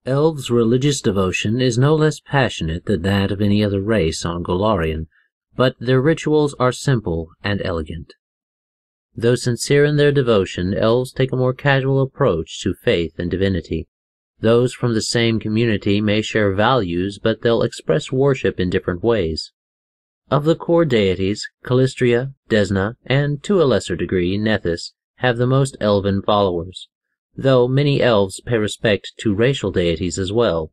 Elves' religious devotion is no less passionate than that of any other race on Golarion, but their rituals are simple and elegant. Though sincere in their devotion, elves take a more casual approach to faith and divinity. Those from the same community may share values, but they'll express worship in different ways. Of the core deities, Callistria, Desna, and to a lesser degree Nethys, have the most elven followers, though many elves pay respect to racial deities as well.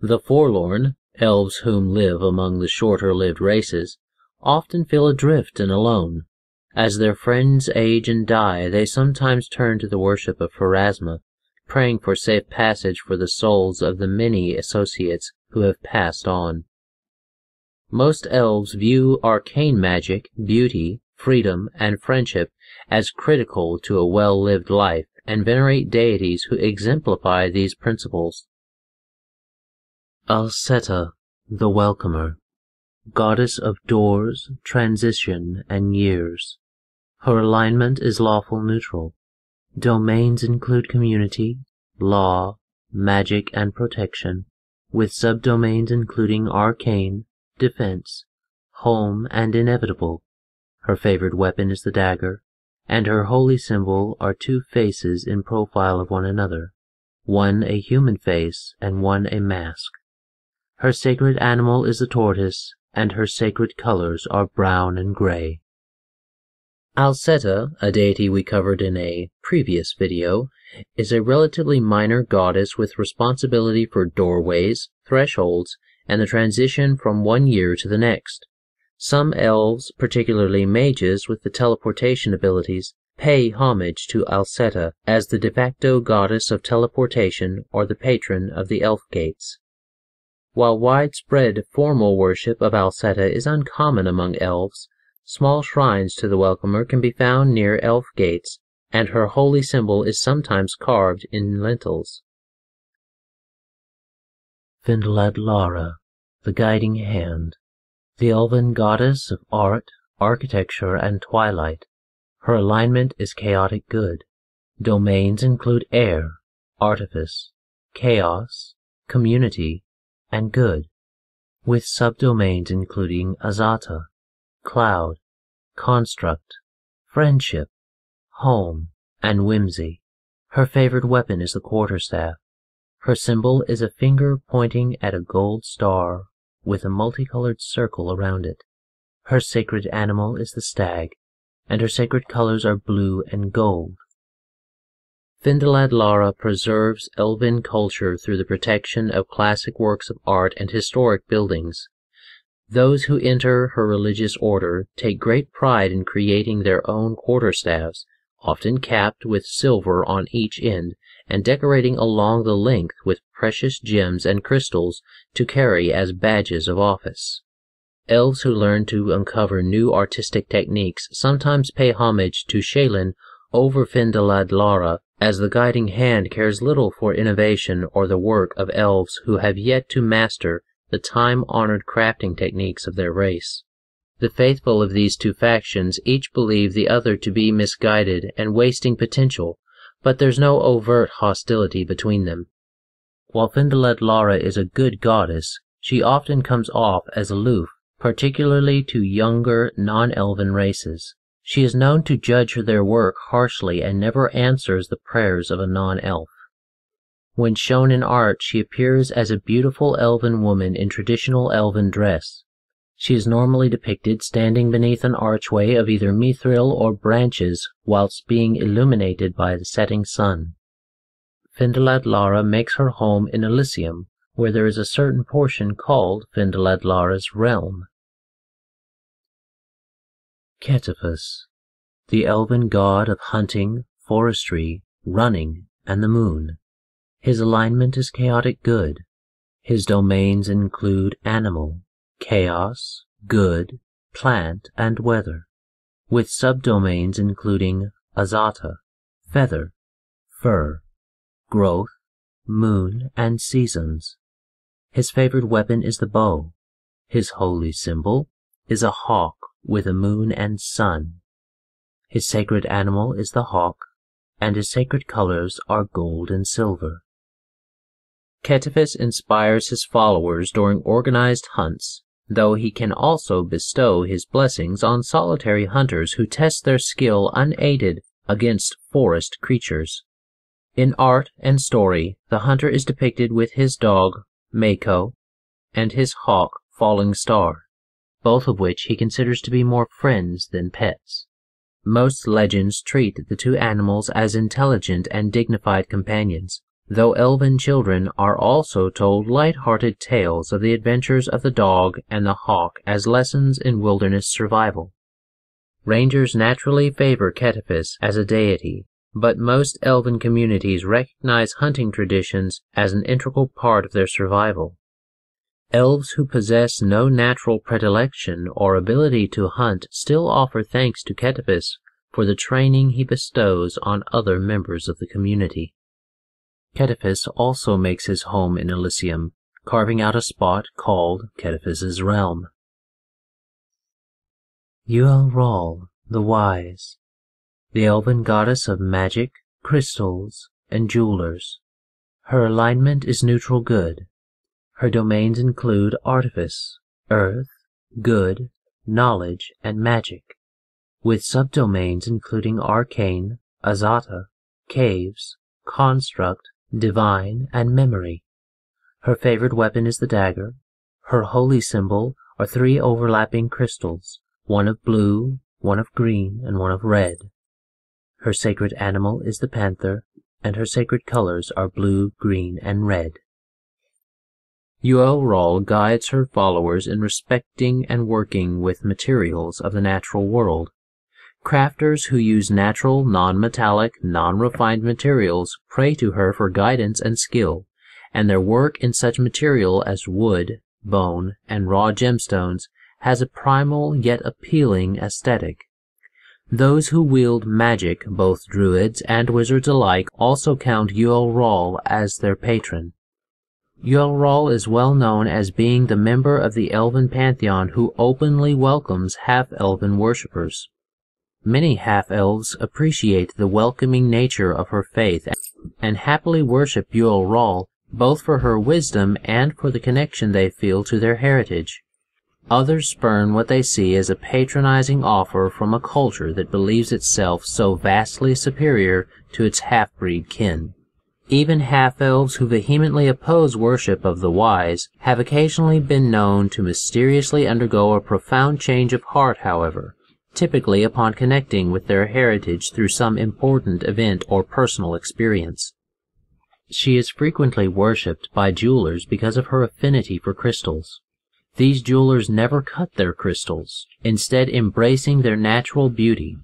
The forlorn, elves whom live among the shorter-lived races, often feel adrift and alone. As their friends age and die, they sometimes turn to the worship of Pharasma, praying for safe passage for the souls of the many associates who have passed on. Most elves view arcane magic, beauty, freedom, and friendship as critical to a well-lived life, and venerate deities who exemplify these principles. Alceta, the Welcomer, goddess of doors, transition, and years. Her alignment is lawful neutral. Domains include community, law, magic, and protection, with subdomains including arcane, defense, home, and inevitable. Her favored weapon is the dagger, and her holy symbol are two faces in profile of one another, one a human face and one a mask. Her sacred animal is the tortoise, and her sacred colors are brown and gray. Alceta, a deity we covered in a previous video, is a relatively minor goddess with responsibility for doorways, thresholds, and the transition from one year to the next. Some elves, particularly mages with the teleportation abilities, pay homage to Alceta as the de facto goddess of teleportation or the patron of the elf gates. While widespread formal worship of Alceta is uncommon among elves, small shrines to the Welcomer can be found near elf gates, and her holy symbol is sometimes carved in lintels. Fyndalad Lara, the Guiding Hand, the elven goddess of art, architecture, and twilight. Her alignment is chaotic good. Domains include air, artifice, chaos, community, and good, with subdomains including Azata, cloud, construct, friendship, home, and whimsy. Her favored weapon is the quarterstaff. Her symbol is a finger pointing at a gold star with a multicolored circle around it. Her sacred animal is the stag, and her sacred colors are blue and gold. Fyndalad Lara preserves elven culture through the protection of classic works of art and historic buildings. Those who enter her religious order take great pride in creating their own quarterstaffs, often capped with silver on each end, and decorating along the length with precious gems and crystals to carry as badges of office. Elves who learn to uncover new artistic techniques sometimes pay homage to Shaylin over Fyndalad Lara, as the Guiding Hand cares little for innovation or the work of elves who have yet to master the time-honored crafting techniques of their race. The faithful of these two factions each believe the other to be misguided and wasting potential, but there's no overt hostility between them. While Fyndalad Lara is a good goddess, she often comes off as aloof, particularly to younger, non-elven races. She is known to judge their work harshly and never answers the prayers of a non-elf. When shown in art, she appears as a beautiful elven woman in traditional elven dress. She is normally depicted standing beneath an archway of either mithril or branches whilst being illuminated by the setting sun. Fyndalad Lara makes her home in Elysium, where there is a certain portion called Fyndalad Lara's realm. Ketipus, the elven god of hunting, forestry, running, and the moon. His alignment is chaotic good. His domains include animal, chaos, good, plant, and weather, with subdomains including Azata, feather, fur, growth, moon, and seasons. His favored weapon is the bow. His holy symbol is a hawk with a moon and sun. His sacred animal is the hawk, and his sacred colors are gold and silver. Ketefis inspires his followers during organized hunts, though he can also bestow his blessings on solitary hunters who test their skill unaided against forest creatures. In art and story, the hunter is depicted with his dog, Mako, and his hawk, Falling Star, both of which he considers to be more friends than pets. Most legends treat the two animals as intelligent and dignified companions, though elven children are also told light-hearted tales of the adventures of the dog and the hawk as lessons in wilderness survival. Rangers naturally favor Ketefis as a deity, but most elven communities recognize hunting traditions as an integral part of their survival. Elves who possess no natural predilection or ability to hunt still offer thanks to Ketefis for the training he bestows on other members of the community. Ketefis also makes his home in Elysium, carving out a spot called Ketefis's Realm. Uel-Rall, the Wise, the elven goddess of magic, crystals, and jewelers. Her alignment is neutral good. Her domains include Artiface, Earth, Good, Knowledge, and Magic, with subdomains including Arcane, Azata, Caves, Construct, Divine, and Memory. Her favorite weapon is the dagger. Her holy symbol are 3 overlapping crystals, one of blue, one of green, and one of red. Her sacred animal is the panther, and her sacred colors are blue, green, and red. Uel-Rall guides her followers in respecting and working with materials of the natural world. Crafters who use natural, non-metallic, non-refined materials pray to her for guidance and skill, and their work in such material as wood, bone, and raw gemstones has a primal yet appealing aesthetic. Those who wield magic, both druids and wizards alike, also count Uel-Rall as their patron. Uel-Rall is well known as being the member of the Elven Pantheon who openly welcomes half-elven worshippers. Many half-elves appreciate the welcoming nature of her faith and happily worship Uel-Rall, both for her wisdom and for the connection they feel to their heritage. Others spurn what they see as a patronizing offer from a culture that believes itself so vastly superior to its half-breed kin. Even half-elves who vehemently oppose worship of the wise have occasionally been known to mysteriously undergo a profound change of heart, however, typically upon connecting with their heritage through some important event or personal experience. She is frequently worshipped by jewelers because of her affinity for crystals. These jewelers never cut their crystals, instead embracing their natural beauty.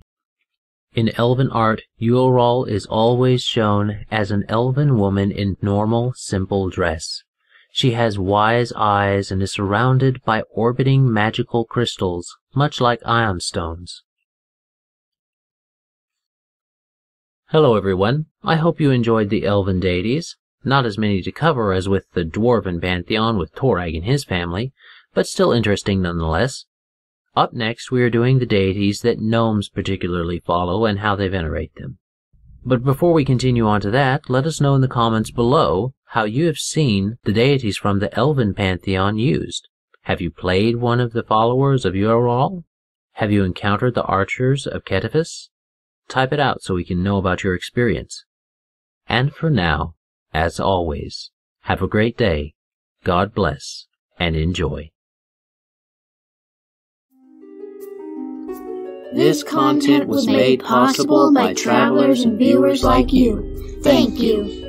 In elven art, Uel-Rall is always shown as an elven woman in normal, simple dress. She has wise eyes and is surrounded by orbiting magical crystals, much like ion stones. Hello everyone, I hope you enjoyed the Elven Deities. Not as many to cover as with the Dwarven Pantheon with Torag and his family, but still interesting nonetheless. Up next we are doing the deities that gnomes particularly follow and how they venerate them. But before we continue on to that, let us know in the comments below how you have seen the deities from the Elven Pantheon used. Have you played one of the followers of Uel-Rall? Have you encountered the archers of Ketefis? Type it out so we can know about your experience. And for now, as always, have a great day, God bless, and enjoy. This content was made possible by travelers and viewers like you. Thank you.